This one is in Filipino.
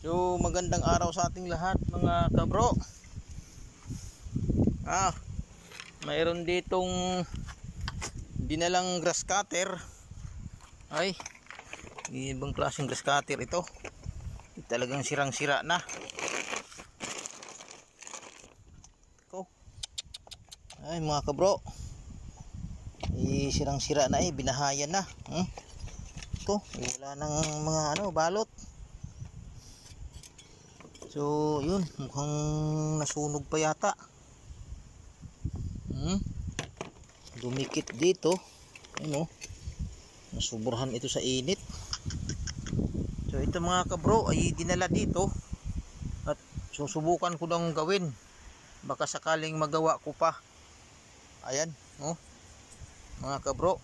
So magandang araw sa ating lahat mga kabro. Mayroon ditong dinalang grass cutter. Ay, ibang klaseng grass cutter ito. Talagang sirang-sira na. Ito. Ay mga kabro, sirang-sira na, binahayan na. Ito, wala nang mga balot. So yun, mukhang nasunog pa yata. Dumikit dito. Ano, nasubrahan ito sa init. So ito mga kabro ay dinala dito at susubukan ko nang gawin, baka sakaling magawa ko pa. Ayan, mga kabro.